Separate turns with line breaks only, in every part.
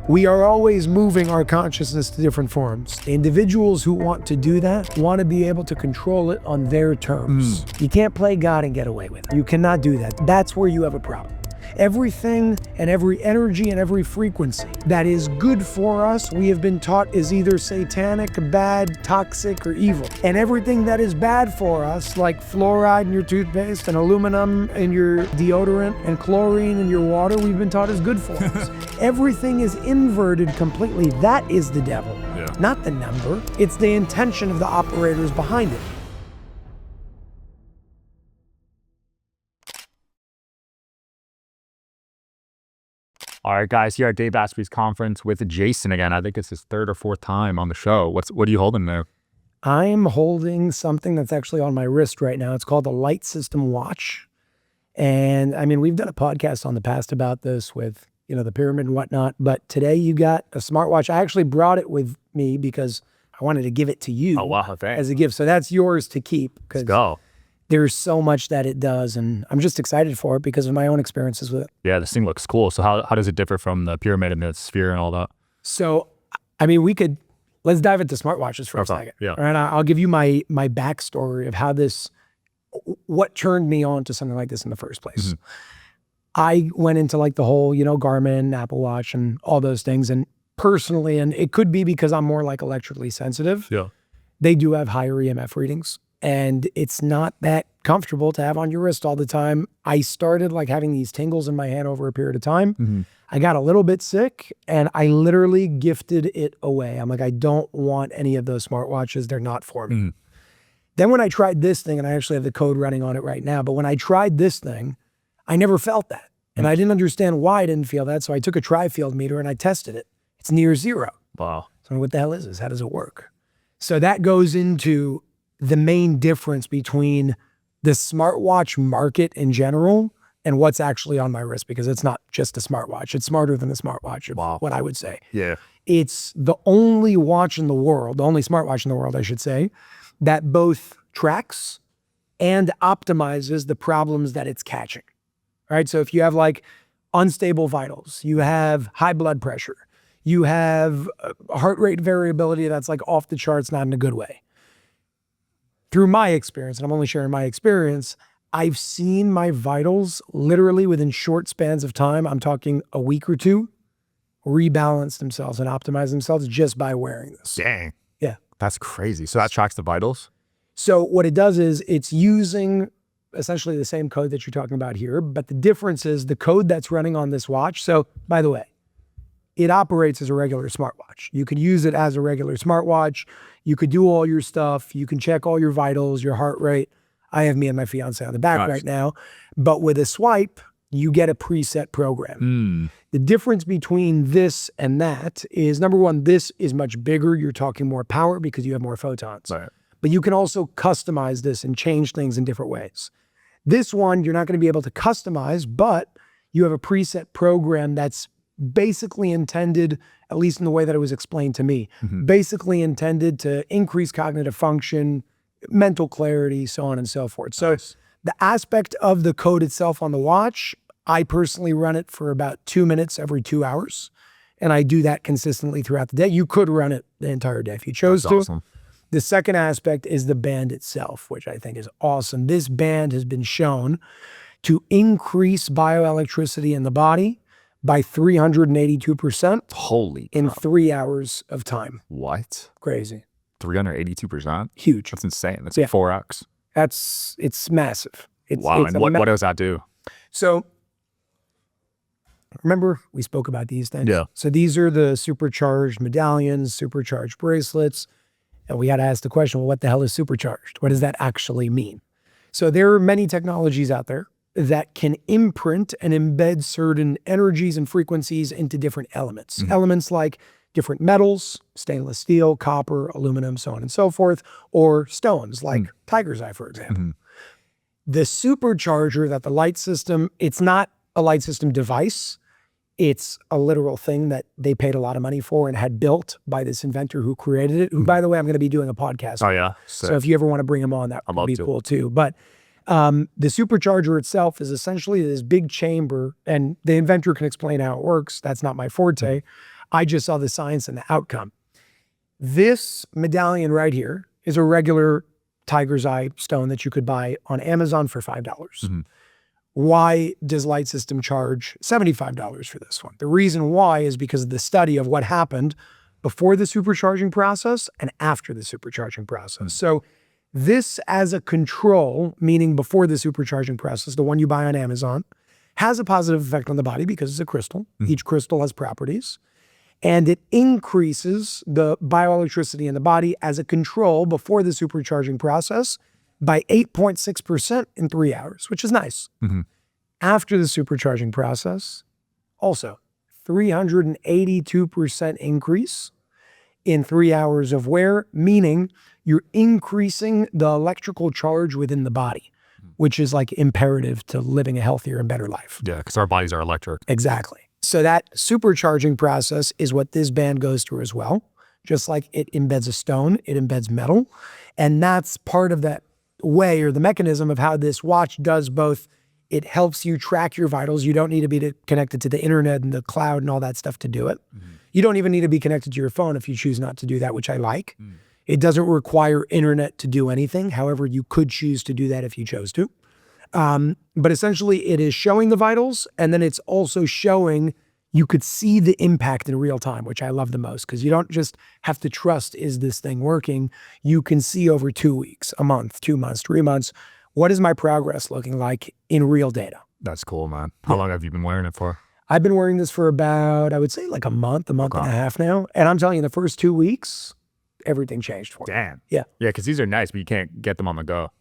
We are always moving our consciousness to different forms. The individuals who want to do that want to be able to control it on their terms. You can't play God and get away with it. You cannot do that. That's where you have a problem. Everything and every energy and every frequency that is good for us, we have been taught is either satanic, bad, toxic, or evil. And everything that is bad for us, like fluoride in your toothpaste and aluminum in your deodorant and chlorine in your water, we've been taught is good for us. Everything is inverted completely. That is the devil, not the number. It's the intention of the operators behind it.
All right, guys, here at Dave Asprey's conference with Jason again. I think it's his third or fourth time on the show. What are you holding there?
I'm holding something that's actually on my wrist right now. It's called a Light System watch. And I mean, we've done a podcast on the past about this with, the pyramid and whatnot, but today you got a smartwatch. I actually brought it with me because I wanted to give it to you as a gift. So that's yours to keep.
Let's go.
There's so much that it does, and I'm just excited for it because of my own experiences with it.
Yeah, this thing looks cool. So how does it differ from the pyramid and the sphere and all that?
So, I mean, let's dive into smartwatches for a second.
Yeah.
All right, I'll give you my backstory of how what turned me on to something like this in the first place. I went into like the whole, Garmin, Apple Watch, and all those things, and personally, and it could be because I'm more like electrically sensitive.
Yeah.
They do have higher EMF readings. And it's not that comfortable to have on your wrist all the time. I started like having these tingles in my hand over a period of time. I got a little bit sick and I literally gifted it away. I'm like, I don't want any of those smartwatches. They're not for me. Then when I tried this thing, and I actually have the code running on it right now, but when I tried this thing, I never felt that. And I didn't understand why I didn't feel that. So I took a tri-field meter and I tested it. It's near zero.
Wow.
So what the hell is this? How does it work? So that goes into the main difference between the smartwatch market in general and what's actually on my wrist, because it's not just a smartwatch. It's smarter than a smartwatch, what I would say.
Yeah.
It's the only watch in the world, the only smartwatch in the world, I should say, that both tracks and optimizes the problems that it's catching. All right. So if you have like unstable vitals, you have high blood pressure, you have heart rate variability that's like off the charts, not in a good way. Through my experience, and I'm only sharing my experience, I've seen my vitals literally within short spans of time, I'm talking a week or two, rebalance themselves and optimize themselves just by wearing this.
Dang.
Yeah.
That's crazy. So that tracks the vitals?
So what it does is it's using essentially the same code that you're talking about here, but the difference is the code that's running on this watch. So by the way, it operates as a regular smartwatch. You could use it as a regular smartwatch. You could do all your stuff. You can check all your vitals, your heart rate. I have me and my fiance on the back right now. But with a swipe, you get a preset program. The difference between this and that is, number one, this is much bigger. You're talking more power because you have more photons.
Right.
But you can also customize this and change things in different ways. This one, you're not going to be able to customize, but you have a preset program that's basically intended, at least in the way that it was explained to me, basically intended to increase cognitive function, mental clarity, so on and so forth. So the aspect of the code itself on the watch, I personally run it for about 2 minutes every 2 hours. And I do that consistently throughout the day. You could run it the entire day if you chose to.
Awesome.
The second aspect is the band itself, which I think is awesome. This band has been shown to increase bioelectricity in the body by 382%.
Holy
in
crap.
3 hours of time.
What?
Crazy.
382%?
Huge.
That's insane. That's 4x.
It's massive.
Wow. And what does that do?
So remember we spoke about these things?
Yeah.
So these are the supercharged medallions, supercharged bracelets. And we got to ask the question, well, what the hell is supercharged? What does that actually mean? So there are many technologies out there that can imprint and embed certain energies and frequencies into different elements. Elements like different metals, stainless steel, copper, aluminum, so on and so forth, or stones like tiger's eye, for example. The supercharger that the light system, it's not a light system device. It's a literal thing that they paid a lot of money for and had built by this inventor who created it, who, by the way, I'm going to be doing a podcast.
Oh, yeah.
So if you ever want to bring him on, that would be cool too. But the supercharger itself is essentially this big chamber, and the inventor can explain how it works. That's not my forte. I just saw the science and the outcome. This medallion right here is a regular tiger's eye stone that you could buy on Amazon for $5.
Mm-hmm.
Why does Light System charge $75 for this one? The reason why is because of the study of what happened before the supercharging process and after the supercharging process. So this as a control, meaning before the supercharging process, the one you buy on Amazon, has a positive effect on the body because it's a crystal. Each crystal has properties. And it increases the bioelectricity in the body as a control before the supercharging process by 8.6% in 3 hours, which is nice. After the supercharging process, also 382% increase in 3 hours of wear, meaning you're increasing the electrical charge within the body, which is like imperative to living a healthier and better life.
Yeah, because our bodies are electric.
Exactly. So that supercharging process is what this band goes through as well. Just like it embeds a stone, it embeds metal. And that's part of that way or the mechanism of how this watch does both. It helps you track your vitals. You don't need to be connected to the internet and the cloud and all that stuff to do it. You don't even need to be connected to your phone if you choose not to do that, which I like. It doesn't require internet to do anything. However, you could choose to do that if you chose to. But essentially it is showing the vitals, and then it's also showing you could see the impact in real time, which I love the most, because you don't just have to trust, is this thing working? You can see over 2 weeks, a month, 2 months, 3 months, what is my progress looking like in real data?
That's cool, man. How long have you been wearing it for?
I've been wearing this for about, I would say like a month and a half now. And I'm telling you, the first 2 weeks, everything changed for me.
Damn.
Yeah.
Yeah, because these are nice, but you can't get them on the go.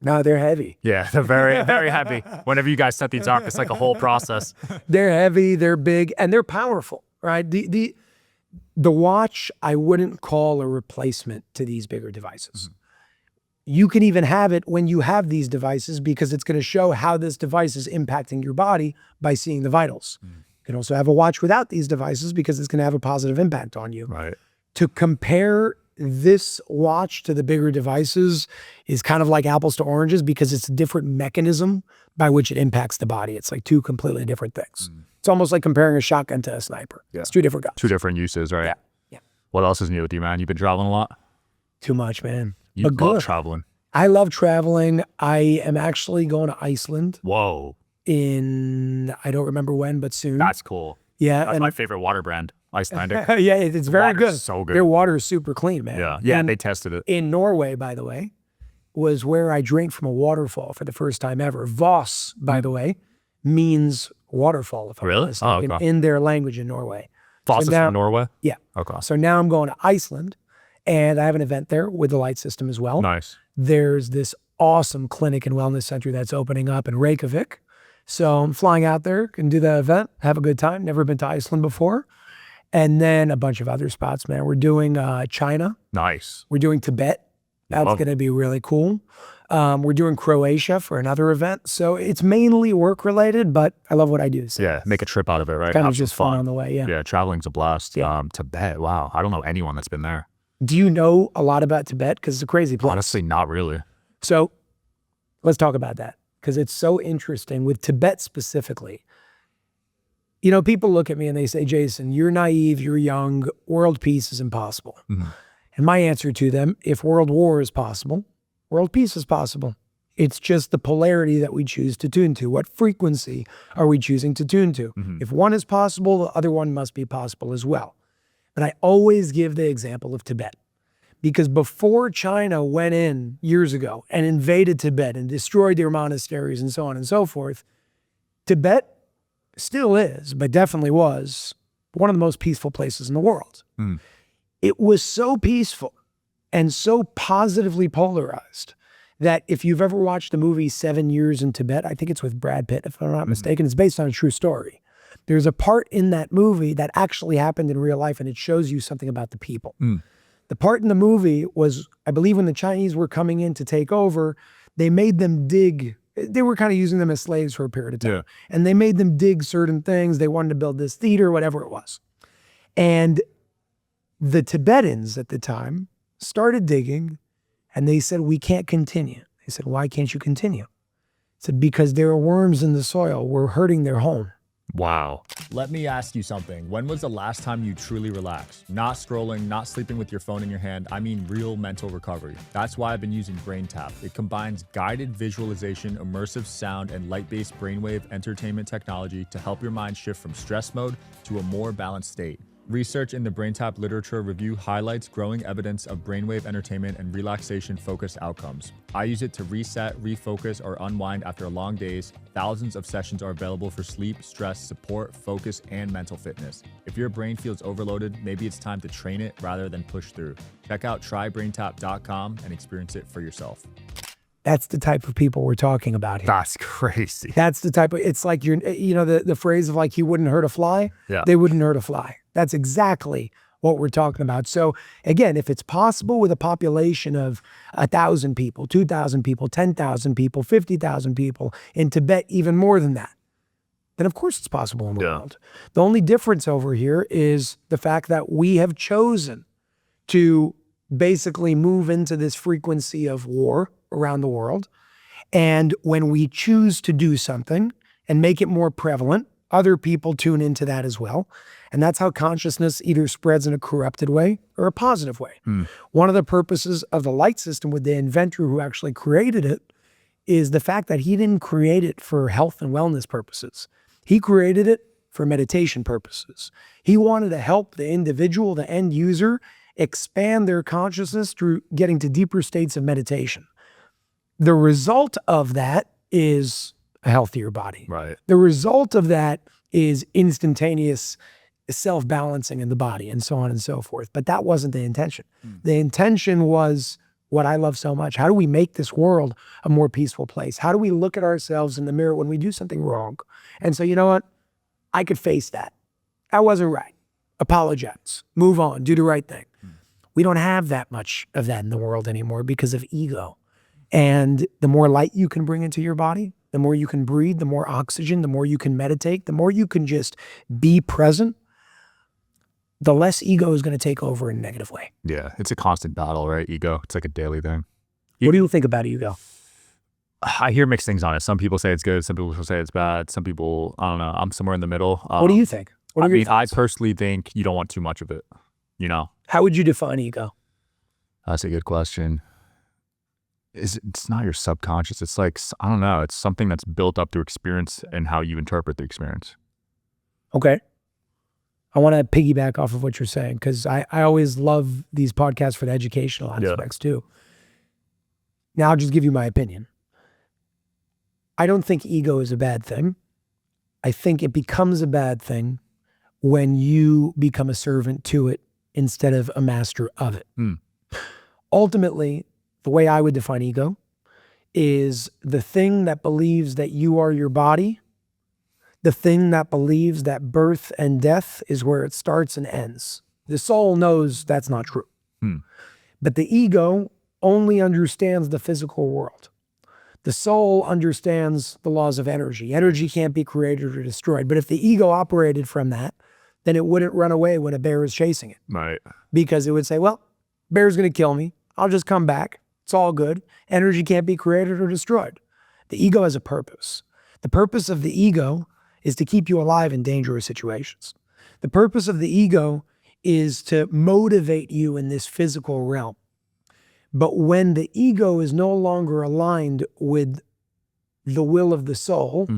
No, they're heavy.
Yeah, they're very, very heavy. Whenever you guys set these up, it's like a whole process.
They're heavy, they're big, and they're powerful, right? The watch, I wouldn't call a replacement to these bigger devices. You can even have it when you have these devices because it's going to show how this device is impacting your body by seeing the vitals. You can also have a watch without these devices because it's going to have a positive impact on you.
Right.
To compare this watch to the bigger devices is kind of like apples to oranges because it's a different mechanism by which it impacts the body. It's like two completely different things. It's almost like comparing a shotgun to a sniper.
Yeah.
It's two different guns.
Two different uses, right?
Yeah. Yeah.
What else is new with you, man? You've been traveling a lot?
Too much, man.
You
But
love
good.
traveling.
I love traveling. I am actually going to Iceland
Whoa.
in, I don't remember when, but soon.
That's cool.
Yeah.
That's my favorite water brand, Icelandic.
Yeah, it's very
Water's
good.
so good.
Their water is super clean, man.
Yeah. Yeah,
And
they tested it.
in Norway, by the way, was where I drank from a waterfall for the first time ever. Voss, by the way, means waterfall, if I'm
Really?
not mistaken,
Oh, okay.
in their language in Norway.
Voss is
now-
from Norway?
Yeah.
Okay.
So now I'm going to Iceland, and I have an event there with the Light System as well.
Nice.
There's this awesome clinic and wellness center that's opening up in Reykjavik. So I'm flying out there, can do the event, have a good time. Never been to Iceland before. And then a bunch of other spots, man. We're doing China.
Nice.
We're doing Tibet. That's
Love it.
going to be really cool. We're doing Croatia for another event. So it's mainly work related, but I love what I do. So
Yeah, make a trip out of it, right?
kind of
Have some
just fun on the way. Yeah.
Yeah, traveling's a blast.
Yeah.
Tibet, wow. I don't know anyone that's been there.
Do you know a lot about Tibet? Because it's a crazy place.
Honestly, not really.
So let's talk about that because it's so interesting with Tibet specifically. You know, people look at me and they say, Jason, you're naive, you're young, world peace is impossible. And my answer to them, if world war is possible, world peace is possible. It's just the polarity that we choose to tune to. What frequency are we choosing to tune to? If one is possible, the other one must be possible as well. But I always give the example of Tibet. Because before China went in years ago and invaded Tibet and destroyed their monasteries and so on and so forth, Tibet still is, but definitely was, one of the most peaceful places in the world. It was so peaceful and so positively polarized that if you've ever watched the movie 7 Years in Tibet, I think it's with Brad Pitt, if I'm not mistaken, it's based on a true story. There's a part in that movie that actually happened in real life and it shows you something about the people. The part in the movie was, I believe when the Chinese were coming in to take over, they made them dig. They were kind of using them as slaves for a period of time.
Yeah.
And they made them dig certain things. They wanted to build this theater, whatever it was. And the Tibetans at the time started digging and they said, we can't continue. They said, why can't you continue? I said, because there are worms in the soil. We're hurting their home.
Wow. Let me ask you something. When was the last time you truly relaxed? Not scrolling, not sleeping with your phone in your hand. I mean real mental recovery. That's why I've been using BrainTap. It combines guided visualization, immersive sound, and light-based brainwave entertainment technology to help your mind shift from stress mode to a more balanced state. Research in the BrainTap literature review highlights growing evidence of brainwave entertainment and relaxation-focused outcomes. I use it to reset, refocus, or unwind after long days. Thousands of sessions are available for sleep, stress, support, focus, and mental fitness. If your brain feels overloaded, maybe it's time to train it rather than push through. Check out trybraintap.com and experience it for yourself.
That's the type of people we're talking about here.
That's crazy.
That's the type of, it's like the phrase of like, you wouldn't hurt a fly.
Yeah.
They wouldn't hurt a fly. That's exactly what we're talking about. So again, if it's possible with a population of 1,000 people, 2,000 people, 10,000 people, 50,000 people, in Tibet, even more than that, then of course it's possible in the world. The only difference over here is the fact that we have chosen to basically move into this frequency of war around the world. And when we choose to do something and make it more prevalent, other people tune into that as well. And that's how consciousness either spreads in a corrupted way or a positive way. One of the purposes of the light system with the inventor who actually created it is the fact that he didn't create it for health and wellness purposes. He created it for meditation purposes. He wanted to help the individual, the end user, expand their consciousness through getting to deeper states of meditation. The result of that is a healthier body.
Right.
The result of that is instantaneous self-balancing in the body and so on and so forth. But that wasn't the intention. The intention was what I love so much. How do we make this world a more peaceful place? How do we look at ourselves in the mirror when we do something wrong and say, you know what? I could face that. That wasn't right. Apologize. Move on. Do the right thing. We don't have that much of that in the world anymore because of ego. And the more light you can bring into your body, the more you can breathe, the more oxygen, the more you can meditate, the more you can just be present, the less ego is going to take over in a negative way.
Yeah, it's a constant battle, right? Ego, it's like a daily thing.
What do you think about ego?
I hear mixed things on it. Some people say it's good. Some people say it's bad. Some people, I don't know. I'm somewhere in the middle.
What do you think? What are your thoughts?
I personally think you don't want too much of it, you know?
How would you define ego?
That's a good question. It's not your subconscious. It's like, I don't know. It's something that's built up through experience and how you interpret the experience.
Okay. I want to piggyback off of what you're saying because I always love these podcasts for the educational aspects too. Now I'll just give you my opinion. I don't think ego is a bad thing. I think it becomes a bad thing when you become a servant to it instead of a master of it. Ultimately, the way I would define ego is the thing that believes that you are your body, the thing that believes that birth and death is where it starts and ends. The soul knows that's not true. But the ego only understands the physical world. The soul understands the laws of energy. Energy can't be created or destroyed. But if the ego operated from that, then it wouldn't run away when a bear is chasing it.
Right.
Because it would say, well, bear's going to kill me. I'll just come back. It's all good. Energy can't be created or destroyed. The ego has a purpose. The purpose of the ego is to keep you alive in dangerous situations. The purpose of the ego is to motivate you in this physical realm. But when the ego is no longer aligned with the will of the soul,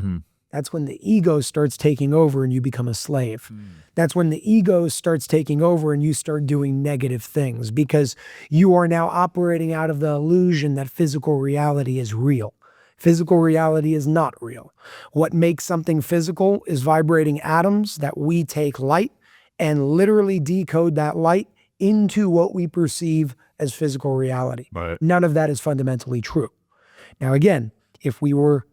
that's when the ego starts taking over and you become a slave. That's when the ego starts taking over and you start doing negative things because you are now operating out of the illusion that physical reality is real. Physical reality is not real. What makes something physical is vibrating atoms that we take light and literally decode that light into what we perceive as physical reality.
Right.
None of that is fundamentally true. Now, again, if we were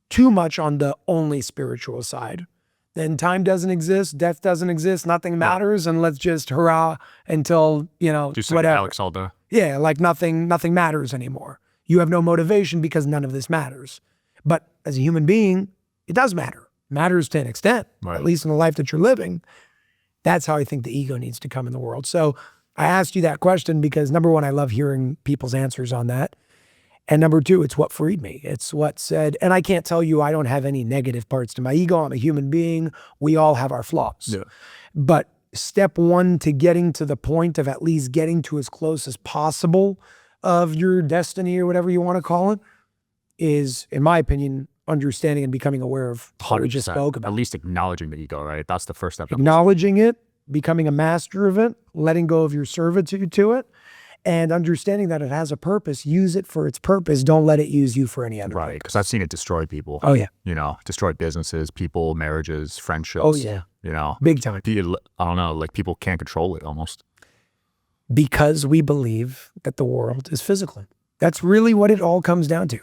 too much on the only spiritual side, then time doesn't exist, death doesn't exist, nothing matters, and let's just hurrah until,
Just
whatever.
like Alex Alda.
Yeah, like nothing matters anymore. You have no motivation because none of this matters. But as a human being, it does matter. It matters to an extent, at least in the life that you're living. That's how I think the ego needs to come in the world. So I asked you that question because number one, I love hearing people's answers on that. And number two, it's what freed me. It's what said, and I can't tell you I don't have any negative parts to my ego. I'm a human being. We all have our flaws.
Yeah.
But step one to getting to the point of at least getting to as close as possible of your destiny or whatever you want to call it is, in my opinion, understanding and becoming aware of what we just
100%.
spoke about.
At least acknowledging the ego, right? That's the first step.
Acknowledging it, becoming a master of it, letting go of your servitude to it, and understanding that it has a purpose. Use it for its purpose. Don't let it use you for any other
Right, because I've seen it destroy people.
Oh, yeah.
You know, destroy businesses, people, marriages, friendships.
Oh, yeah.
You know,
Big time.
I don't know, like people can't control it almost.
Because we believe that the world is physical. That's really what it all comes down to.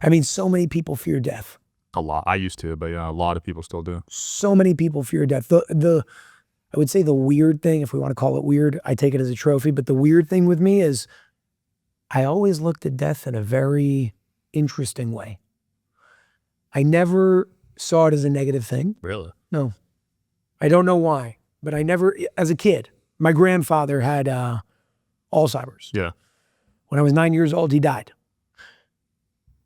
I mean, so many people fear death.
A lot. I used to, but yeah, a lot of people still do.
So many people fear death. I would say the weird thing, if we want to call it weird, I take it as a trophy, but the weird thing with me is I always looked at death in a very interesting way. I never saw it as a negative thing.
Really?
No. I don't know why, but I never, as a kid, my grandfather had Alzheimer's.
Yeah.
When I was 9 years old, he died.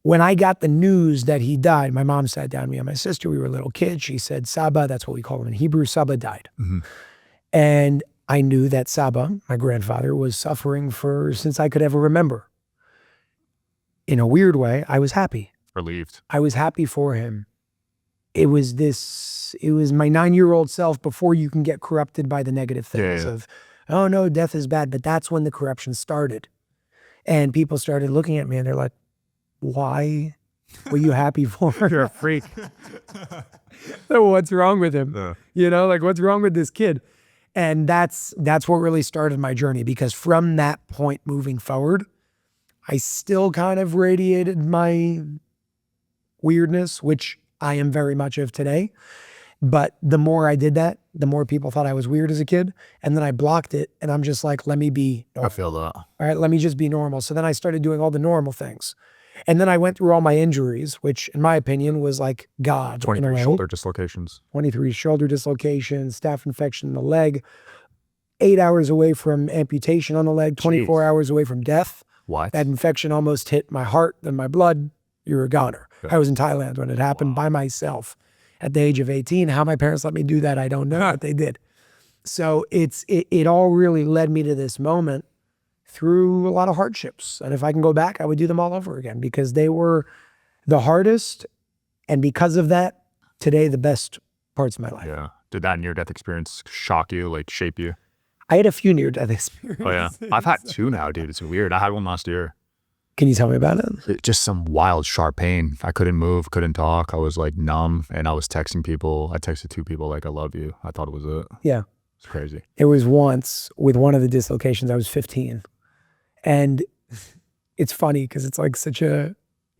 When I got the news that he died, my mom sat down with me and my sister. We were little kids. She said, Saba, that's what we call him in Hebrew, Saba died.
Mm-hmm.
And I knew that Saba, my grandfather, was suffering since I could ever remember. In a weird way, I was happy.
Relieved.
I was happy for him. It was my 9-year-old self before you can get corrupted by the negative things of, oh no, death is bad. But that's when the corruption started. And people started looking at me and they're like, why were you happy for?
You're a freak.
So what's wrong with him?
Yeah.
You know, like what's wrong with this kid? And that's what really started my journey, because from that point moving forward, I still kind of radiated my weirdness, which I am very much of today. But the more I did that, the more people thought I was weird as a kid. And then I blocked it and I'm just like, let me be normal.
I feel that.
All right, let me just be normal. So then I started doing all the normal things. And then I went through all my injuries, which in my opinion was like God.
23 shoulder dislocations.
23 shoulder dislocations, staph infection in the leg, 8 hours away from amputation on the leg, 24 hours away from death.
What?
That infection almost hit my heart, then my blood. You're a goner.
Yeah.
I was in Thailand when it happened by myself at the age of 18. How my parents let me do that, I don't know, but they did. So it all really led me to this moment through a lot of hardships. And if I can go back, I would do them all over again, because they were the hardest. And because of that, today, the best parts of my life.
Yeah. Did that near-death experience shock you, like shape you?
I had a few near-death experiences.
Oh yeah. I've had two now, dude. It's weird. I had one last year.
Can you tell me about it?
Just some wild, sharp pain. I couldn't move, couldn't talk. I was like numb, and I was texting people. I texted 2 people like, I love you. I thought it was it.
Yeah.
It's crazy.
It was once with one of the dislocations, I was 15. And it's funny because it's like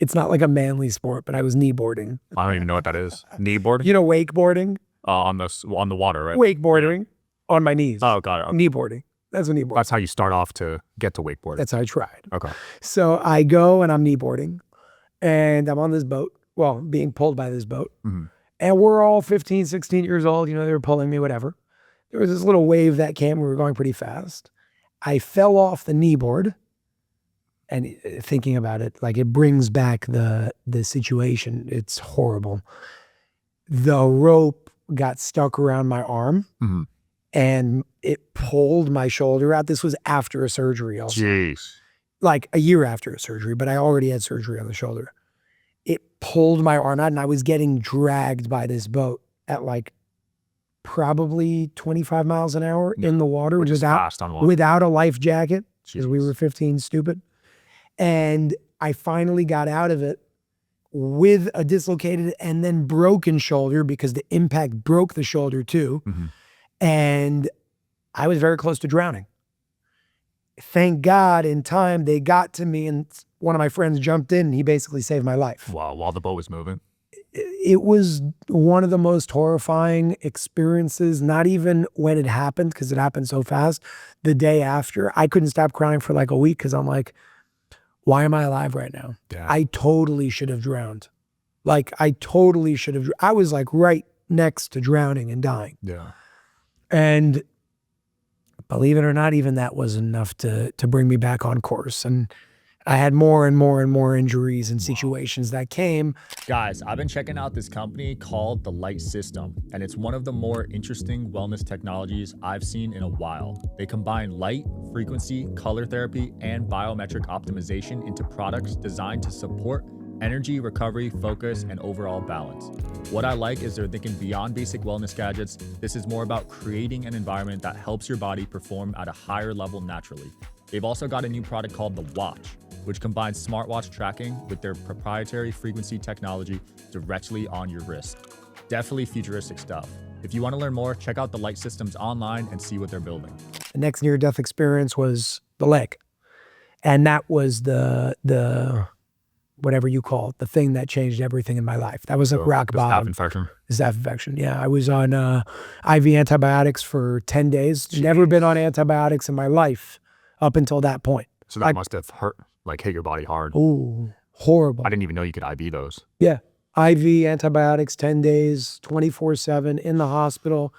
it's not like a manly sport, but I was kneeboarding.
I don't even know what that is. Kneeboarding?
You know, wakeboarding?
On the water, right?
Wakeboarding on my knees.
Oh, got it. Okay.
Kneeboarding. That's what kneeboarding.
That's how you start off to get to wakeboarding.
That's how I tried.
Okay.
So I go and I'm kneeboarding and I'm on this boat, well, being pulled by this boat.
Mm-hmm.
And we're all 15, 16 years old. You know, they were pulling me, whatever. There was this little wave that came. We were going pretty fast. I fell off the kneeboard, and thinking about it, like it brings back the situation. It's horrible. The rope got stuck around my arm.
Mm-hmm.
And it pulled my shoulder out. This was after a surgery also.
Jeez.
Like a year after a surgery, but I already had surgery on the shoulder. It pulled my arm out and I was getting dragged by this boat at like probably 25 miles an hour in the water, without a life jacket, because we were 15, stupid. And I finally got out of it with a dislocated and then broken shoulder, because the impact broke the shoulder too.
Mm-hmm.
And I was very close to drowning. Thank God in time they got to me and one of my friends jumped in and he basically saved my life.
Wow, while the boat was moving?
It was one of the most horrifying experiences, not even when it happened, because it happened so fast. The day after, I couldn't stop crying for like a week because I'm like, why am I alive right now?
Yeah.
I totally should have drowned. Like I totally should have. I was like right next to drowning and dying.
Yeah.
And believe it or not, even that was enough to bring me back on course. And I had more and more and more injuries and situations that came.
Guys, I've been checking out this company called the Light System, and it's one of the more interesting wellness technologies I've seen in a while. They combine light, frequency, color therapy, and biometric optimization into products designed to support energy, recovery, focus, and overall balance. What I like is they're thinking beyond basic wellness gadgets. This is more about creating an environment that helps your body perform at a higher level naturally. They've also got a new product called the Watch, which combines smartwatch tracking with their proprietary frequency technology directly on your wrist. Definitely futuristic stuff. If you want to learn more, check out the Light Systems online and see what they're building.
The next near-death experience was the leg. And that was the whatever you call it, the thing that changed everything in my life. That was a rock bottom.
Staph infection.
Staph infection, yeah. I was on IV antibiotics for 10 days. Jeez. Never been on antibiotics in my life up until that point.
So that must have hurt, like hit your body hard.
Oh, horrible.
I didn't even know you could IV those.
Yeah. IV antibiotics, 10 days, 24/7 in the hospital,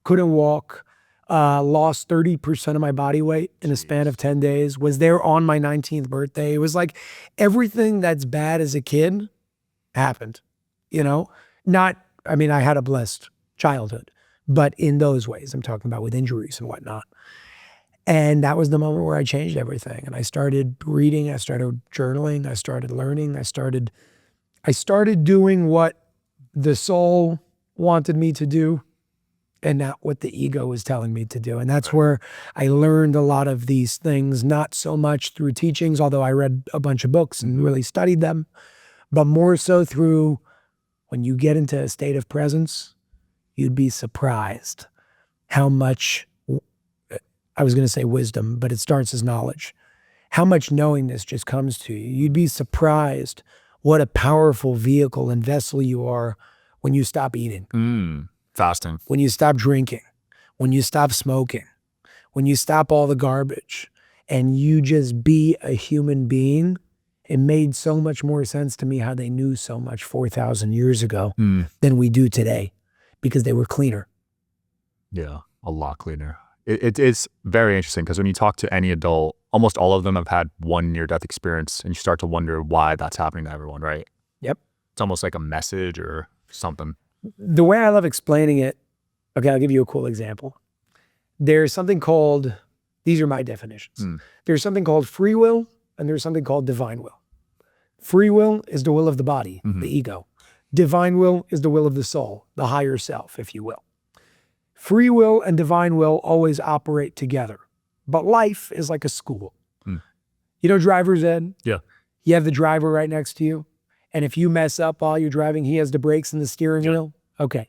couldn't walk, lost 30% of my body weight in a span of 10 days, was there on my 19th birthday. It was like everything that's bad as a kid happened, you know? I mean, I had a blessed childhood, but in those ways, I'm talking about with injuries and whatnot. And that was the moment where I changed everything. And I started reading, I started journaling, I started learning, I started doing what the soul wanted me to do and not what the ego was telling me to do. And that's where I learned a lot of these things, not so much through teachings, although I read a bunch of books and really studied them, but more so through when you get into a state of presence, you'd be surprised how much, I was going to say wisdom, but it starts as knowledge, how much knowingness just comes to you. You'd be surprised what a powerful vehicle and vessel you are when you stop eating.
Fasting.
When you stop drinking, when you stop smoking, when you stop all the garbage and you just be a human being. It made so much more sense to me how they knew so much 4,000 years ago than we do today because they were cleaner.
Yeah, a lot cleaner. It's very interesting because when you talk to any adult, almost all of them have had one near-death experience and you start to wonder why that's happening to everyone, right?
Yep.
It's almost like a message or something.
The way I love explaining it, okay, I'll give you a cool example. There's something called, these are my definitions. There's something called free will and there's something called divine will. Free will is the will of the body, the ego. Divine will is the will of the soul, the higher self, if you will. Free will and divine will always operate together. But life is like a school. You know driver's ed?
Yeah.
You have the driver right next to you. And if you mess up while you're driving, he has the brakes and the steering wheel. Okay.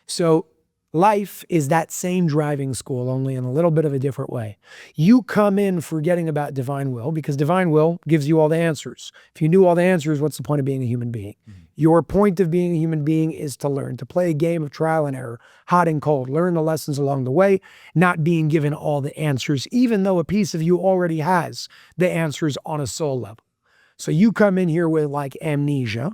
So life is that same driving school, only in a little bit of a different way. You come in forgetting about divine will because divine will gives you all the answers. If you knew all the answers, what's the point of being a human being? Your point of being a human being is to learn, to play a game of trial and error, hot and cold, learn the lessons along the way, not being given all the answers, even though a piece of you already has the answers on a soul level. So you come in here with like amnesia.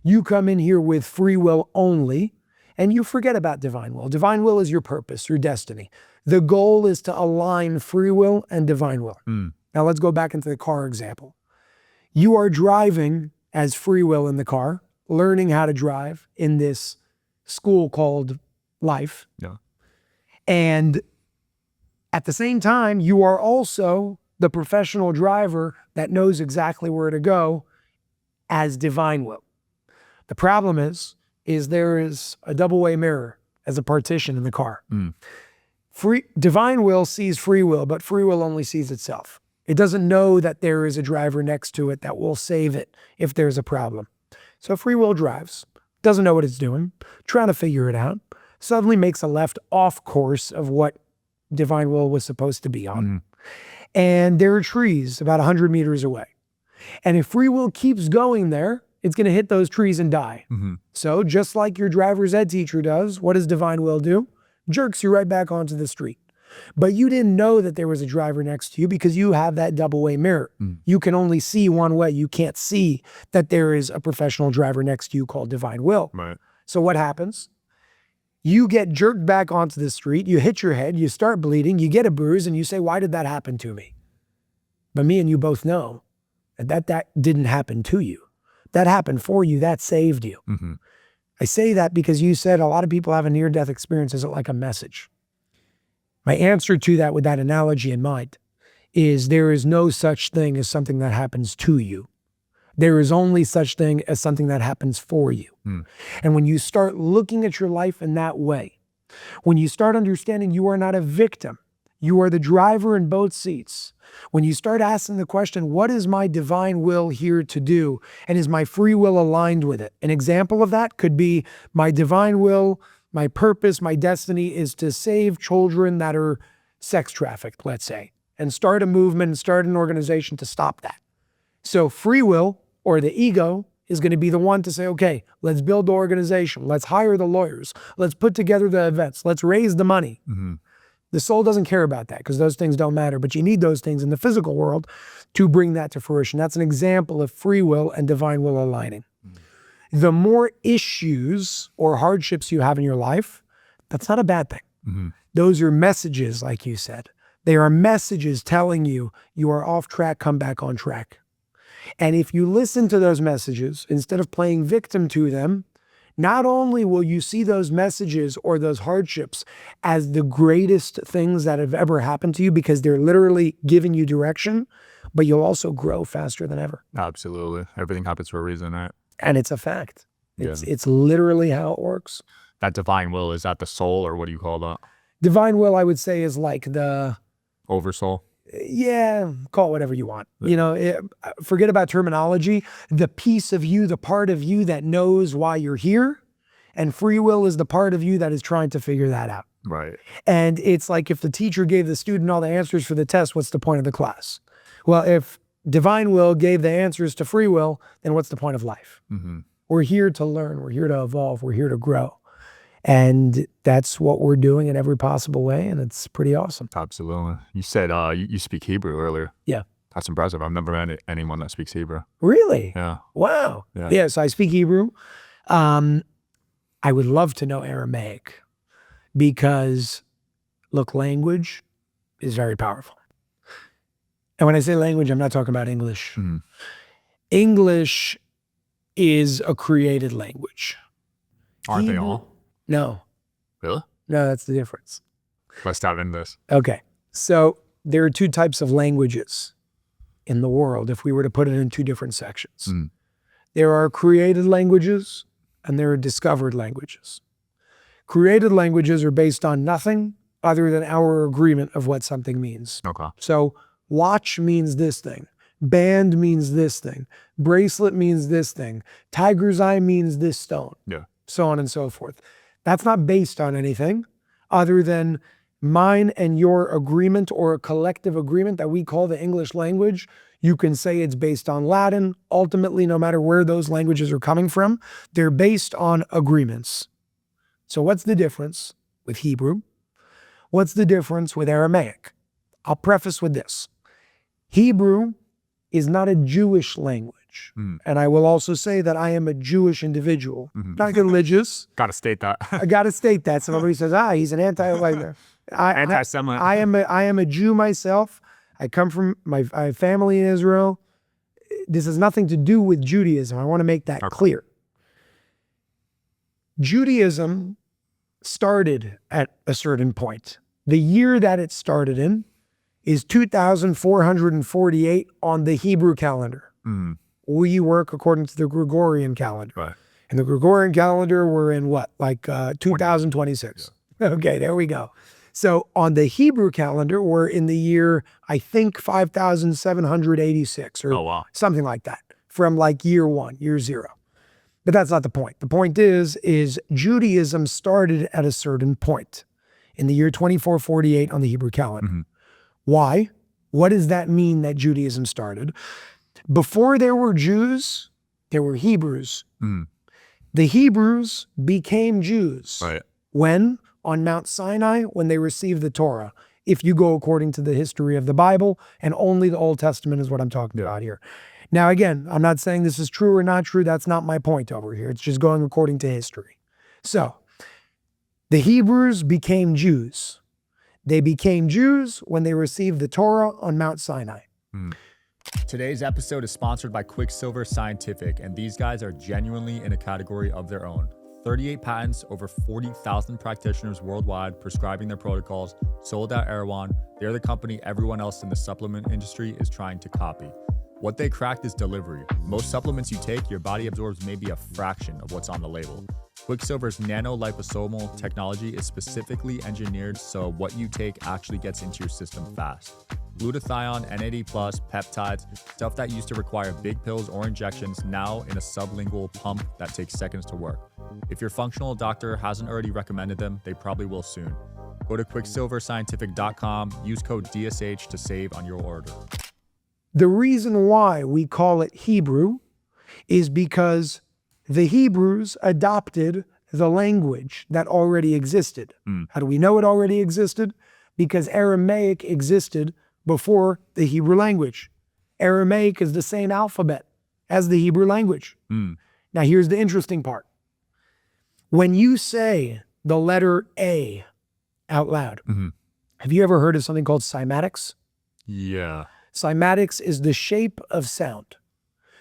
You come in here with free will only, and you forget about divine will. Divine will is your purpose, your destiny. The goal is to align free will and divine will. Now let's go back into the car example. You are driving as free will in the car, learning how to drive in this school called life.
Yeah.
And at the same time, you are also the professional driver that knows exactly where to go as divine will. The problem is there is a double-way mirror as a partition in the car. Divine will sees free will, but free will only sees itself. It doesn't know that there is a driver next to it that will save it if there's a problem. So free will drives, doesn't know what it's doing, trying to figure it out, suddenly makes a left off course of what divine will was supposed to be on. And there are trees about 100 meters away. And if free will keeps going there, it's going to hit those trees and die. So just like your driver's ed teacher does, what does divine will do? Jerks you right back onto the street. But you didn't know that there was a driver next to you because you have that double-way mirror. You can only see one way. You can't see that there is a professional driver next to you called divine will.
Right.
So what happens? You get jerked back onto the street, you hit your head, you start bleeding, you get a bruise, and you say, why did that happen to me? But me and you both know That didn't happen to you. That happened for you. That saved you.
Mm-hmm.
I say that because you said a lot of people have a near-death experience. Is it like a message? My answer to that with that analogy in mind is there is no such thing as something that happens to you. There is only such thing as something that happens for you.
Mm.
And when you start looking at your life in that way, when you start understanding you are not a victim, you are the driver in both seats. When you start asking the question, what is my divine will here to do? And is my free will aligned with it? An example of that could be my divine will, my purpose, my destiny is to save children that are sex trafficked, let's say, and start a movement, start an organization to stop that. So free will, or the ego, is going to be the one to say, okay, let's build the organization. Let's hire the lawyers. Let's put together the events. Let's raise the money.
Mm-hmm.
The soul doesn't care about that because those things don't matter, but you need those things in the physical world to bring that to fruition. That's an example of free will and divine will aligning. Mm-hmm. The more issues or hardships you have in your life, that's not a bad thing.
Mm-hmm.
Those are messages, like you said. They are messages telling you you are off track, come back on track. And if you listen to those messages, instead of playing victim to them, not only will you see those messages or those hardships as the greatest things that have ever happened to you because they're literally giving you direction, but you'll also grow faster than ever.
Absolutely. Everything happens for a reason, right?
And it's a fact. It's literally how it works.
That divine will, is that the soul, or what do you call that?
Divine will, I would say, is like the...
Oversoul?
Yeah, call it whatever you want. You know, forget about terminology. The piece of you, the part of you that knows why you're here, and free will is the part of you that is trying to figure that out.
Right.
And it's like if the teacher gave the student all the answers for the test, what's the point of the class? Well, if divine will gave the answers to free will, then what's the point of life?
Mm-hmm.
We're here to learn. We're here to evolve. We're here to grow. And that's what we're doing in every possible way, and it's pretty awesome.
Absolutely. You said you speak Hebrew earlier.
Yeah.
That's impressive. I've never met anyone that speaks Hebrew.
Really?
Yeah.
Wow. Yeah, so I speak Hebrew. I would love to know Aramaic because, look, language is very powerful. And when I say language, I'm not talking about English.
Mm-hmm.
English is a created language.
Aren't they all?
No.
Really?
No, that's the difference.
Let's dive into this.
Okay. So there are two types of languages in the world if we were to put it in two different sections.
Mm.
There are created languages and there are discovered languages. Created languages are based on nothing other than our agreement of what something means.
Okay.
So watch means this thing. Band means this thing. Bracelet means this thing. Tiger's eye means this stone.
Yeah.
So on and so forth. That's not based on anything other than mine and your agreement or a collective agreement that we call the English language. You can say it's based on Latin. Ultimately, no matter where those languages are coming from, they're based on agreements. So what's the difference with Hebrew? What's the difference with Aramaic? I'll preface with this. Hebrew is not a Jewish language. Mm. And I will also say that I am a Jewish individual, not religious.
Got to state that.
I got to state that. Somebody says, he's an anti-Semite. I am a Jew myself. I come from my family in Israel. This has nothing to do with Judaism. I want to make that clear. Judaism started at a certain point. The year that it started in is 2448 on the Hebrew calendar. Mm. We work according to the Gregorian calendar. Right. And the Gregorian calendar, we're in what? Like 2026. Yeah. Okay, there we go. So on the Hebrew calendar, we're in the year, I think, 5786 or something like that, from like year one, year zero. But that's not the point. The point is Judaism started at a certain point in the year 2448 on the Hebrew calendar. Mm-hmm. Why? What does that mean that Judaism started? Before there were Jews, there were Hebrews. Mm. The Hebrews became Jews. Right. When? On Mount Sinai, when they received the Torah. If you go according to the history of the Bible, and only the Old Testament is what I'm talking about here. Now, again, I'm not saying this is true or not true. That's not my point over here. It's just going according to history. So, the Hebrews became Jews. They became Jews when they received the Torah on Mount Sinai. Mm.
Today's episode is sponsored by Quicksilver Scientific, and these guys are genuinely in a category of their own. 38 patents, over 40,000 practitioners worldwide prescribing their protocols, sold at Erewhon. They're the company everyone else in the supplement industry is trying to copy. What they cracked is delivery. Most supplements you take, your body absorbs maybe a fraction of what's on the label. Quicksilver's nano-liposomal technology is specifically engineered so what you take actually gets into your system fast. Glutathione, NAD+, peptides, stuff that used to require big pills or injections, now in a sublingual pump that takes seconds to work. If your functional doctor hasn't already recommended them, they probably will soon. Go to quicksilverscientific.com, use code DSH to save on your order.
The reason why we call it Hebrew is because the Hebrews adopted the language that already existed. How do we know it already existed? Because Aramaic existed before the Hebrew language. Aramaic is the same alphabet as the Hebrew language. Now here's the interesting part. When you say the letter A out loud, have you ever heard of something called cymatics?
Yeah.
Cymatics is the shape of sound.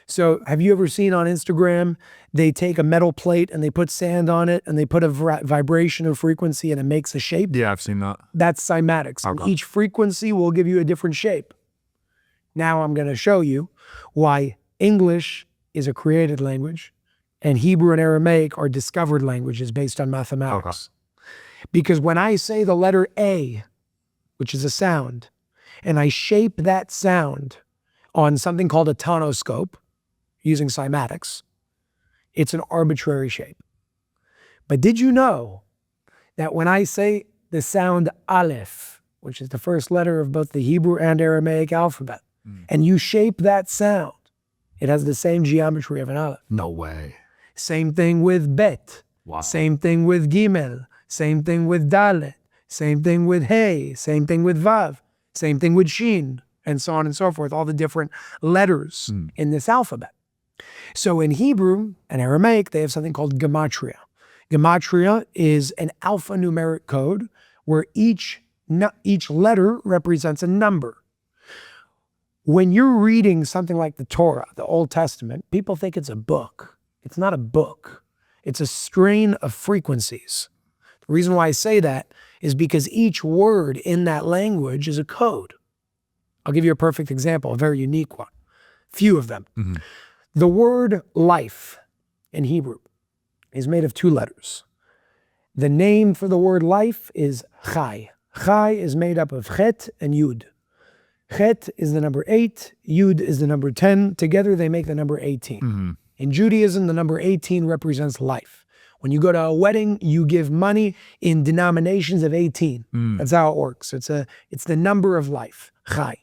So have you ever seen on Instagram, they take a metal plate and they put sand on it and they put a vibration or frequency and it makes a shape?
Yeah, I've seen that.
That's cymatics.
Okay.
And each frequency will give you a different shape. Now I'm going to show you why English is a created language and Hebrew and Aramaic are discovered languages based on mathematics. Because when I say the letter A, which is a sound, and I shape that sound on something called a tonoscope using cymatics, it's an arbitrary shape. But did you know that when I say the sound Aleph, which is the first letter of both the Hebrew and Aramaic alphabet, and you shape that sound, it has the same geometry of an Aleph.
No way.
Same thing with Bet.
Wow.
Same thing with Gimel. Same thing with Dalet. Same thing with Hey. Same thing with Vav. Same thing with Shin, and so on and so forth, all the different letters in this alphabet. So in Hebrew and Aramaic, they have something called Gematria. Gematria is an alphanumeric code where each letter represents a number. When you're reading something like the Torah, the Old Testament, people think it's a book. It's not a book. It's a strain of frequencies. The reason why I say that is because each word in that language is a code. I'll give you a perfect example, a very unique one. Few of them. The word life in Hebrew is made of 2 letters. The name for the word life is Chai. Chai is made up of Chet and Yud. Chet is the number 8, Yud is the number 10. Together they make the number 18. In Judaism, the number 18 represents life. When you go to a wedding, you give money in denominations of 18. That's how it works. It's the number of life, Chai.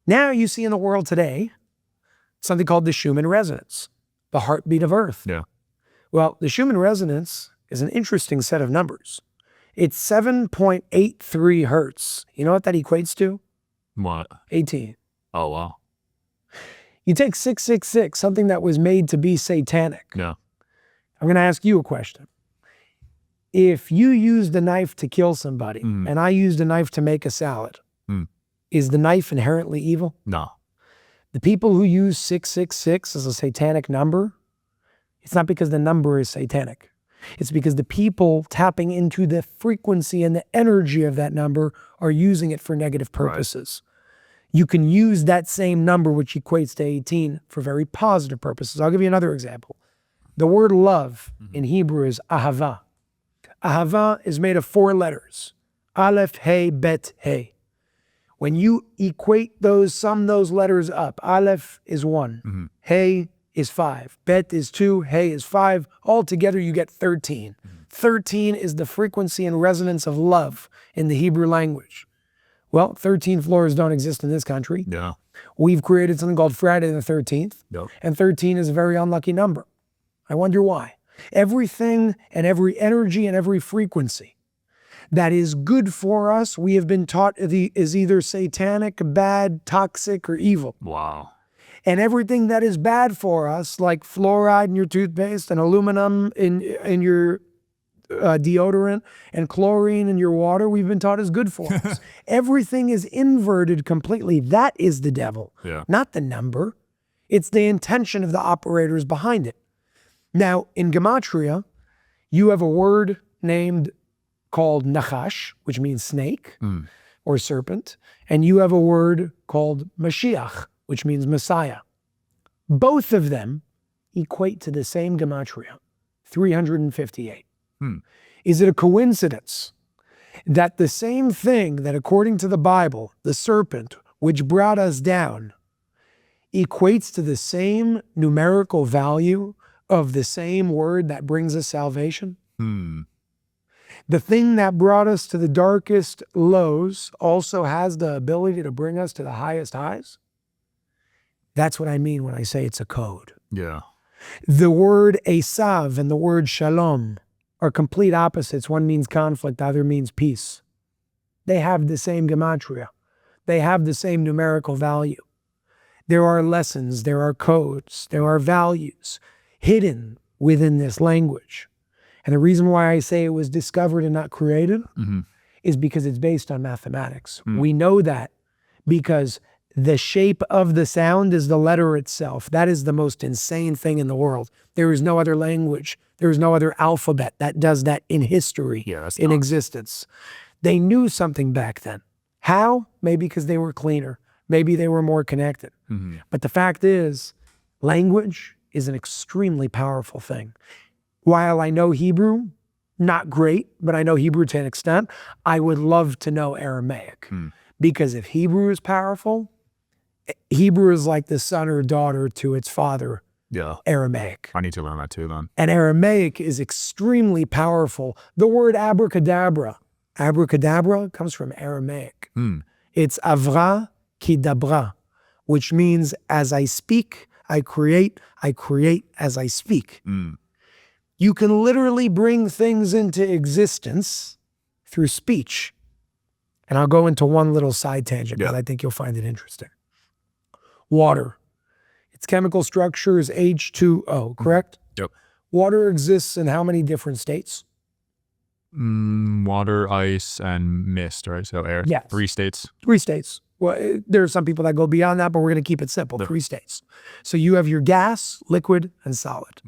Now you see in the world today something called the Schumann resonance, the heartbeat of Earth.
Yeah.
Well, the Schumann resonance is an interesting set of numbers. It's 7.83 hertz. You know what that equates to?
What?
18.
Oh, wow.
You take 666, something that was made to be satanic.
Yeah.
I'm going to ask you a question. If you used a knife to kill somebody and I used a knife to make a salad, is the knife inherently evil?
No.
The people who use 666 as a satanic number, it's not because the number is satanic. It's because the people tapping into the frequency and the energy of that number are using it for negative purposes. You can use that same number, which equates to 18, for very positive purposes. I'll give you another example. The word love in Hebrew is ahava. Ahava is made of 4 letters. Aleph, Hey, Bet, Hey. When you equate those, sum those letters up, Aleph is 1, Hey is 5, Bet is 2, Hey is 5. Altogether, you get 13. 13 is the frequency and resonance of love in the Hebrew language. Well, 13 floors don't exist in this country.
Yeah.
We've created something called Friday the 13th, and 13 is a very unlucky number. I wonder why. Everything and every energy and every frequency that is good for us, we have been taught is either satanic, bad, toxic, or evil.
Wow.
And everything that is bad for us, like fluoride in your toothpaste and aluminum in your deodorant and chlorine in your water, we've been taught is good for us. Everything is inverted completely. That is the devil, not the number. It's the intention of the operators behind it. Now, in Gematria, you have a word named called Nachash, which means snake or serpent, and you have a word called Mashiach, which means Messiah. Both of them equate to the same Gematria, 358. Is it a coincidence that the same thing that, according to the Bible, the serpent, which brought us down, equates to the same numerical value of the same word that brings us salvation? The thing that brought us to the darkest lows also has the ability to bring us to the highest highs? That's what I mean when I say it's a code.
Yeah.
The word Esav and the word Shalom are complete opposites. One means conflict, the other means peace. They have the same gematria. They have the same numerical value. There are lessons, there are codes, there are values hidden within this language. And the reason why I say it was discovered and not created is because it's based on mathematics. We know that because the shape of the sound is the letter itself. That is the most insane thing in the world. There is no other language. There is no other alphabet that does that in history, in existence. They knew something back then. How? Maybe because they were cleaner. Maybe they were more connected. But the fact is, language is an extremely powerful thing. While I know Hebrew, not great, but I know Hebrew to an extent, I would love to know Aramaic. Because if Hebrew is powerful, Hebrew is like the son or daughter to its father, Aramaic.
I need to learn that too then.
And Aramaic is extremely powerful. The word abracadabra comes from Aramaic. It's avra ki dabra, which means as I speak, I create as I speak. You can literally bring things into existence through speech. And I'll go into one little side tangent because I think you'll find it interesting. Water. Its chemical structure is H2O, correct?
Yep.
Water exists in how many different states?
Water, ice, and mist, right? So air.
Yes.
3 states.
3 states. Well, there are some people that go beyond that, but we're going to keep it simple. 3 states. So you have your gas, liquid, and solid.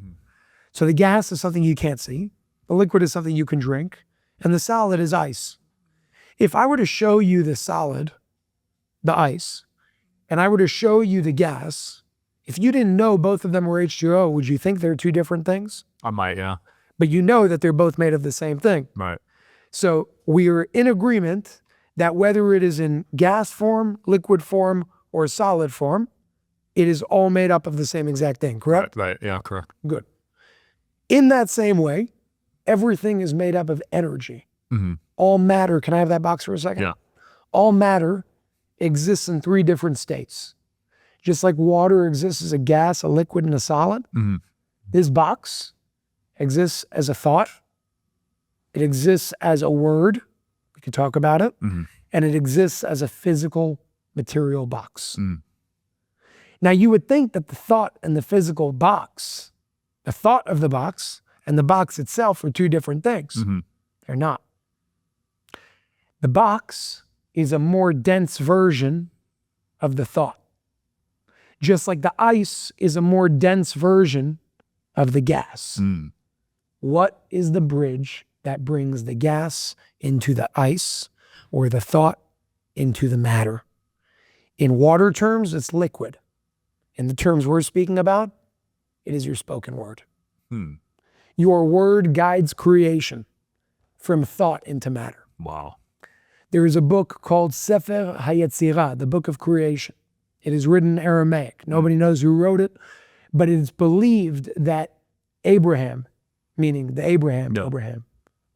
So the gas is something you can't see. The liquid is something you can drink. And the solid is ice. If I were to show you the solid, the ice, and I were to show you the gas, if you didn't know both of them were H2O, would you think they're 2 different things?
I might, yeah.
But you know that they're both made of the same thing.
Right.
So we are in agreement that whether it is in gas form, liquid form, or solid form, it is all made up of the same exact thing, correct?
Right, yeah, correct.
Good. In that same way, everything is made up of energy. All matter, can I have that box for a second?
Yeah.
All matter exists in 3 different states. Just like water exists as a gas, a liquid, and a solid, this box exists as a thought. It exists as a word. We can talk about it. And it exists as a physical material box. Now you would think that the thought and the physical box, the thought of the box and the box itself are 2 different things. They're not. The box is a more dense version of the thought. Just like the ice is a more dense version of the gas. What is the bridge that brings the gas into the ice or the thought into the matter? In water terms, it's liquid. In the terms we're speaking about, it is your spoken word. Your word guides creation from thought into matter.
Wow.
There is a book called Sefer HaYetzirah, the Book of Creation. It is written in Aramaic. Nobody knows who wrote it, but it is believed that Abraham, meaning the Abraham,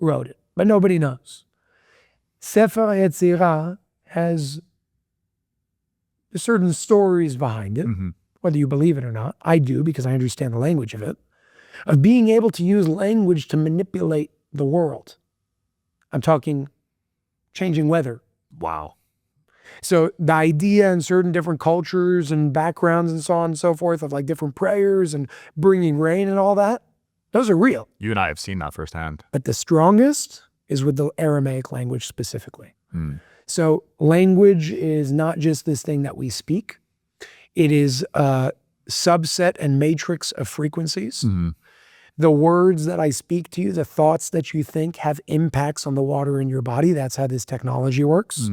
wrote it, but nobody knows. Sefer HaYetzirah has certain stories behind it, whether you believe it or not. I do, because I understand the language of it, of being able to use language to manipulate the world. I'm talking changing weather.
Wow.
So the idea in certain different cultures and backgrounds and so on and so forth of like different prayers and bringing rain and all that, Those are real.
You and I have seen that firsthand.
But the strongest is with the Aramaic language specifically. So language is not just this thing that we speak. It is a subset and matrix of frequencies. The words that I speak to you, the thoughts that you think have impacts on the water in your body. That's how this technology works.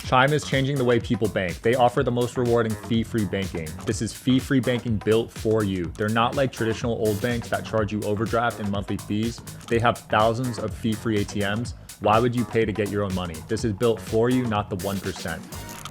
Chime is changing the way people bank. They offer the most rewarding fee-free banking. This is fee-free banking built for you. They're not like traditional old banks that charge you overdraft and monthly fees. They have thousands of fee-free ATMs. Why would you pay to get your own money? This is built for you, not the 1%.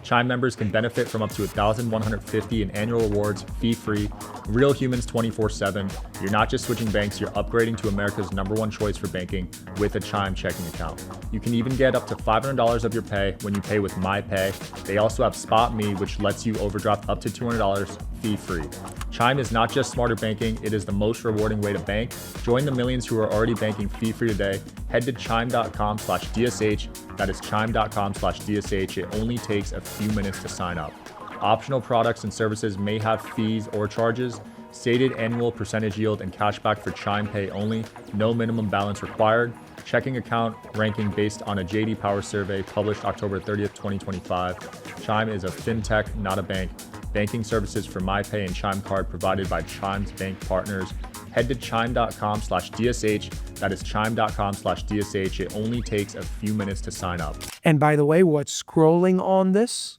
Chime members can benefit from up to $1,150 in annual rewards, fee-free, real humans 24/7. You're not just switching banks, you're upgrading to America's #1 choice for banking with a Chime checking account. You can even get up to $500 of your pay when you pay with MyPay. They also have Spot Me, which lets you overdraft up to $200 fee-free. Chime is not just smarter banking, it is the most rewarding way to bank. Join the millions who are already banking fee-free today. Head to chime.com/DSH. That is chime.com/DSH. It only takes a few minutes to sign up. Optional products and services may have fees or charges. Stated annual percentage yield and cashback for Chime Pay only. No minimum balance required. Checking account ranking based on a JD Power survey published October 30th, 2025. Chime is a fintech, not a bank. Banking services for MyPay and Chime Card provided by Chime's bank partners. Head to chime.com/DSH. That is chime.com/DSH. It only takes a few minutes to sign up.
And by the way, what's scrolling on this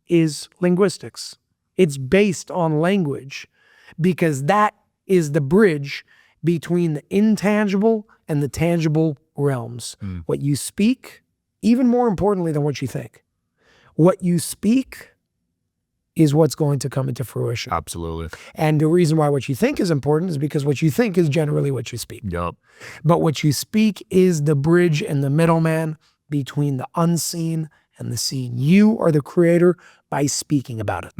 is linguistics. It's based on language because that is the bridge between the intangible and the tangible realms. What you speak, even more importantly than what you think, what you speak is what's going to come into fruition.
Absolutely.
And the reason why what you think is important is because what you think is generally what you speak.
Yup.
But what you speak is the bridge and the middleman between the unseen and the seen. You are the creator by speaking about it.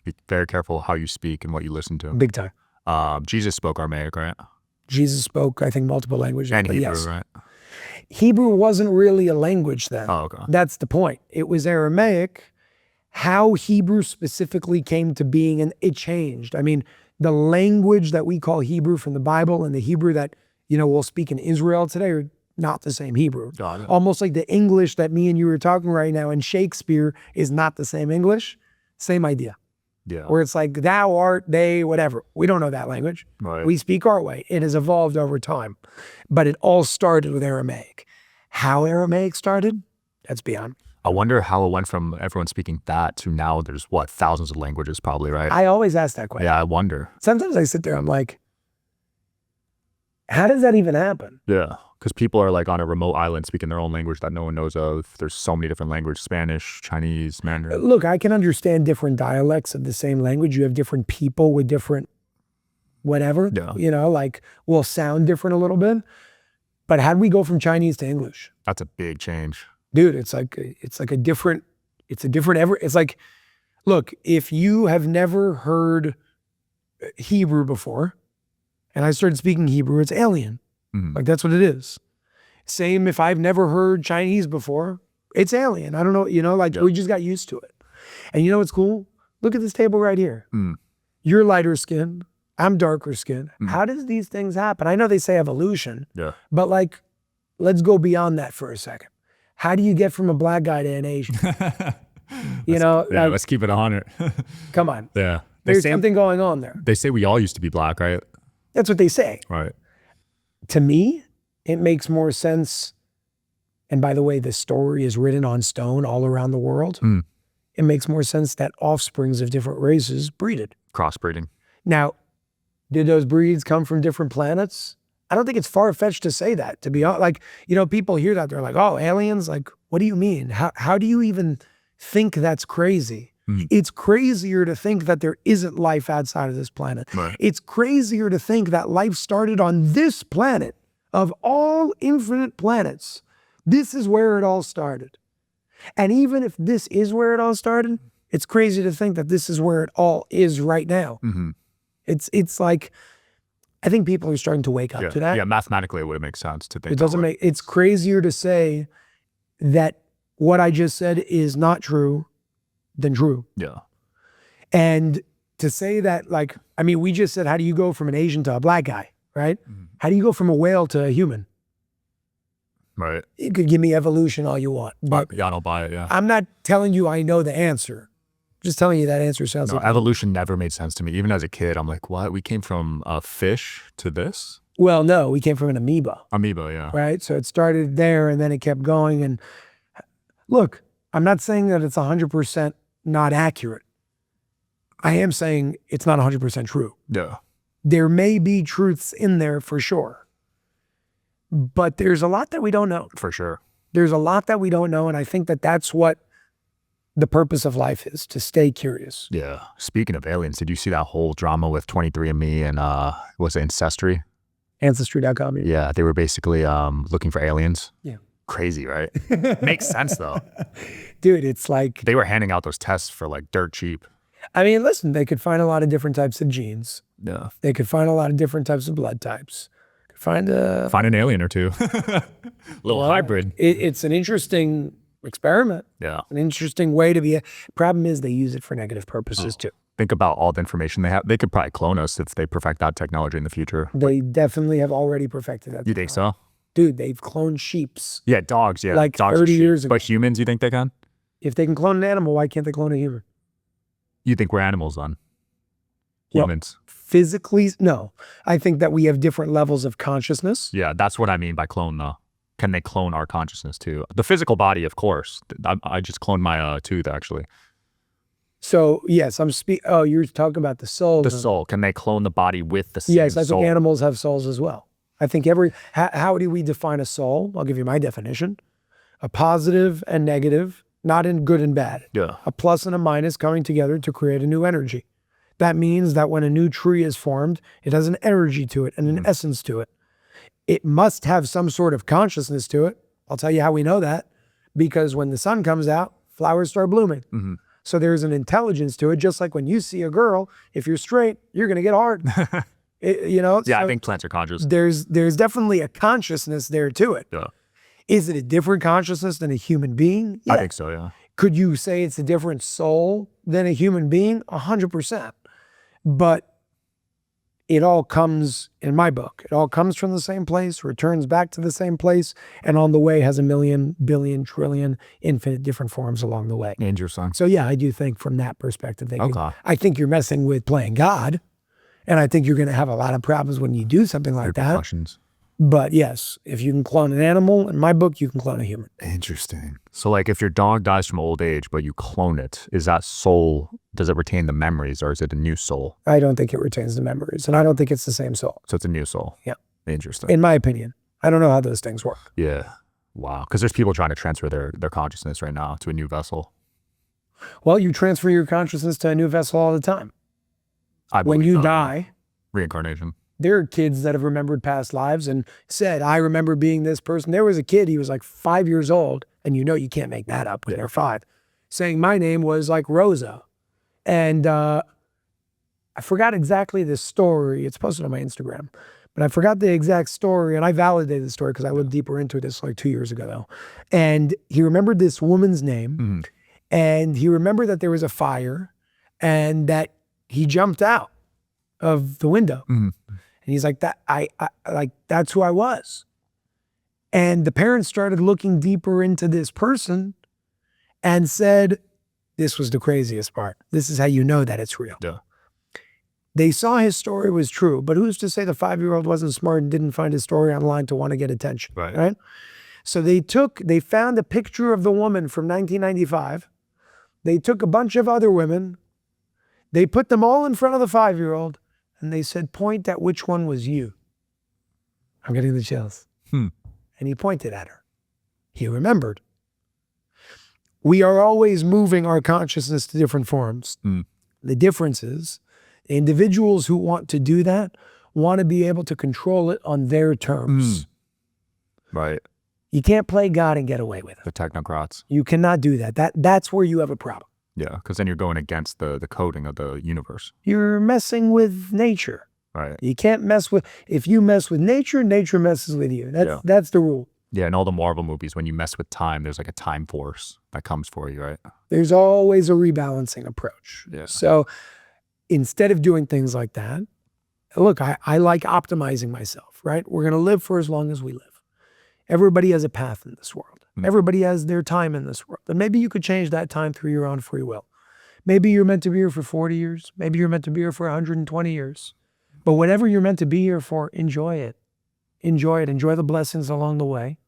Be very careful how you speak and what you listen to.
Big time.
Jesus spoke Aramaic, right?
Jesus spoke, I think, multiple languages.
And
but
Hebrew,
yes.
right?
Hebrew wasn't really a language then.
Oh, okay.
That's the point. It was Aramaic. How Hebrew specifically came to being, and it changed. I mean, the language that we call Hebrew from the Bible and the Hebrew that, we'll speak in Israel today are not the same Hebrew.
Got it.
Almost like the English that me and you are talking right now in Shakespeare is not the same English. Same idea.
Yeah.
Where it's like thou art, they, whatever. We don't know that language.
Right.
We speak our way. It has evolved over time. But it all started with Aramaic. How Aramaic started, that's beyond.
I wonder how it went from everyone speaking that to now there's thousands of languages probably, right?
I always ask that question.
Yeah, I wonder.
Sometimes I sit there, I'm like, how does that even happen?
Yeah, because people are like on a remote island speaking their own language that no one knows of. There's so many different languages, Spanish, Chinese, Mandarin.
Look, I can understand different dialects of the same language. You have different people with different whatever, will sound different a little bit. But how do we go from Chinese to English?
That's a big change.
Dude, it's like, look, if you have never heard Hebrew before, and I started speaking Hebrew, it's alien. Like, that's what it is. Same if I've never heard Chinese before, it's alien. I don't know, we just got used to it. And you know what's cool? Look at this table right here. You're lighter skinned, I'm darker skinned. How does these things happen? I know they say evolution, but like, let's go beyond that for a second. How do you get from a black guy to an Asian?
Let's keep it 100.
Come on.
Yeah.
There's something going on there.
They say we all used to be black, right?
That's what they say.
Right.
To me, it makes more sense. And by the way, the story is written on stone all around the world. It makes more sense that offsprings of different races breeded.
Crossbreeding.
Now, did those breeds come from different planets? I don't think it's far-fetched to say that, to be honest. Like, people hear that, they're like, oh, aliens? Like, what do you mean? How do you even think that's crazy? It's crazier to think that there isn't life outside of this planet.
Right.
It's crazier to think that life started on this planet. Of all infinite planets, this is where it all started. And even if this is where it all started, it's crazy to think that this is where it all is right now. It's like, I think people are starting to wake up to that.
Yeah, mathematically it would make sense to think.
It doesn't make, it's crazier to say that what I just said is not true than true.
Yeah.
And to say that, like, I mean, we just said, how do you go from an Asian to a black guy, right? How do you go from a whale to a human?
Right.
You could give me evolution all you want, but
Yeah, I don't buy it, yeah.
I'm not telling you I know the answer. Just telling you that answer sounds
No,
like...
evolution never made sense to me. Even as a kid, I'm like, what? We came from a fish to this?
Well, no, we came from an amoeba,
Amoeba, yeah.
right? So it started there and then it kept going. And look, I'm not saying that it's 100% not accurate. I am saying it's not 100% true.
Yeah.
There may be truths in there for sure, but there's a lot that we don't know.
For sure.
There's a lot that we don't know, and I think that that's what the purpose of life is, to stay curious.
Yeah. Speaking of aliens, did you see that whole drama with 23andMe and was it Ancestry?
Ancestry.com.
Yeah, they were basically looking for aliens.
Yeah.
Crazy, right? Makes sense though.
Dude, it's like...
They were handing out those tests for like dirt cheap.
I mean, listen, they could find a lot of different types of genes.
Yeah.
They could find a lot of different types of blood types. Find
an alien or two. Little hybrid.
It's an interesting experiment.
Yeah.
An interesting way to be. Problem is they use it for negative purposes too.
Think about all the information they have. They could probably clone us if they perfect that technology in the future.
They definitely have already perfected that.
You think so?
Dude, they've cloned sheeps.
Yeah, dogs. Yeah,
like
dogs
30 years ago.
But humans, you think they can?
If they can clone an animal, why can't they clone a human?
You think we're animals then?
Well,
Humans.
Physically, no. I think that we have different levels of consciousness.
Yeah, that's what I mean by clone though. Can they clone our consciousness too? The physical body, of course. I just cloned my tooth actually.
So yes, oh, you're talking about the soul.
The soul. Can they clone the body with the same
Yes, I
soul?
think animals have souls as well. I think how do we define a soul? I'll give you my definition. A positive and negative, not in good and bad.
Yeah.
A plus and a minus coming together to create a new energy. That means that when a new tree is formed, it has an energy to it and an essence to it. It must have some sort of consciousness to it. I'll tell you how we know that. Because when the sun comes out, flowers start blooming. So there's an intelligence to it, just like when you see a girl, if you're straight, you're going to get hard. You know?
Yeah,
so
I think plants are conscious.
There's definitely a consciousness there to it.
Yeah.
Is it a different consciousness than a human being? Yeah.
I think so, yeah.
Could you say it's a different soul than a human being? 100%. But it all comes, in my book, it all comes from the same place, returns back to the same place, and on the way has a million, billion, trillion, infinite different forms along the way.
Interesting.
So yeah, I do think from that perspective, I think you're messing with playing God, and I think you're going to have a lot of problems when you do something like that. But yes, if you can clone an animal, in my book, you can clone a human.
Interesting. So like if your dog dies from old age, but you clone it, is that soul, does it retain the memories or is it a new soul?
I don't think it retains the memories, and I don't think it's the same soul.
So it's a new soul?
Yeah.
Interesting.
In my opinion. I don't know how those things work.
Yeah. Wow. Because there's people trying to transfer their consciousness right now to a new vessel.
Well, you transfer your consciousness to a new vessel all the time. When you die.
Reincarnation.
There are kids that have remembered past lives and said, I remember being this person. There was a kid, he was like 5 years old, and you know you can't make that up when they're 5, saying my name was like Rosa. And I forgot exactly the story. It's posted on my Instagram. But I forgot the exact story, and I validated the story because I looked deeper into this like 2 years ago, though. And he remembered this woman's name, and he remembered that there was a fire, and that he jumped out of the window. And he's like, that's who I was. And the parents started looking deeper into this person and said, this was the craziest part. This is how you know that it's real.
Yeah.
They saw his story was true, but who's to say the 5-year-old wasn't smart and didn't find his story online to want to get attention, right? So they found a picture of the woman from 1995. They took a bunch of other women. They put them all in front of the 5-year-old. And they said, point at which one was you. I'm getting the chills. And he pointed at her. He remembered. We are always moving our consciousness to different forms. The difference is, individuals who want to do that want to be able to control it on their terms.
Right.
You can't play God and get away with it.
The technocrats.
You cannot do that. That's where you have a problem.
Yeah, because then you're going against the coding of the universe.
You're messing with nature.
Right.
You can't mess with, if you mess with nature, nature messes with you. That's the rule.
Yeah, in all the Marvel movies, when you mess with time, there's like a time force that comes for you, right?
There's always a rebalancing approach.
Yeah.
So instead of doing things like that, Look, I like optimizing myself, right? We're going to live for as long as we live. Everybody has a path in this world. Everybody has their time in this world. And maybe you could change that time through your own free will. Maybe you're meant to be here for 40 years. Maybe you're meant to be here for 120 years. But whatever you're meant to be here for, enjoy it. Enjoy it. Enjoy the blessings along the way.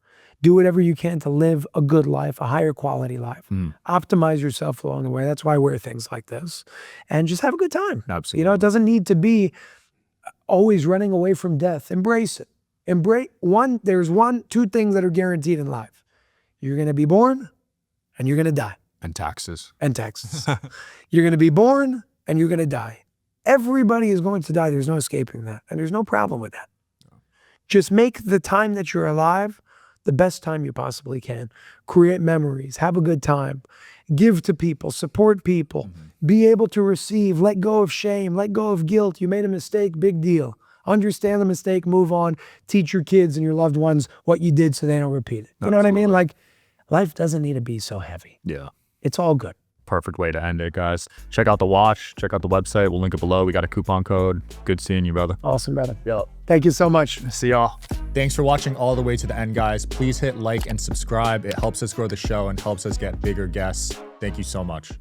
Do whatever you can to live a good life, a higher quality life. Optimize yourself along the way. That's why I wear things like this. And just have a good time.
Absolutely.
You know, it doesn't need to be always running away from death. Embrace it. There's two things that are guaranteed in life. You're going to be born and you're going to die.
And taxes.
And taxes. You're going to be born and you're going to die. Everybody is going to die. There's no escaping that. And there's no problem with that. Just make the time that you're alive the best time you possibly can. Create memories. Have a good time. Give to people. Support people. Be able to receive. Let go of shame. Let go of guilt. You made a mistake. Big deal. Understand the mistake. Move on. Teach your kids and your loved ones what you did so they don't repeat it. You know what I mean? Like, life doesn't need to be so heavy.
Yeah.
It's all good.
Perfect way to end it, guys. Check out the watch. Check out the website. We'll link it below. We got a coupon code. Good seeing you, brother.
Awesome, brother.
Yep.
Thank you so much.
See y'all. Thanks for watching all the way to the end, guys. Please hit like and subscribe. It helps us grow the show and helps us get bigger guests. Thank you so much.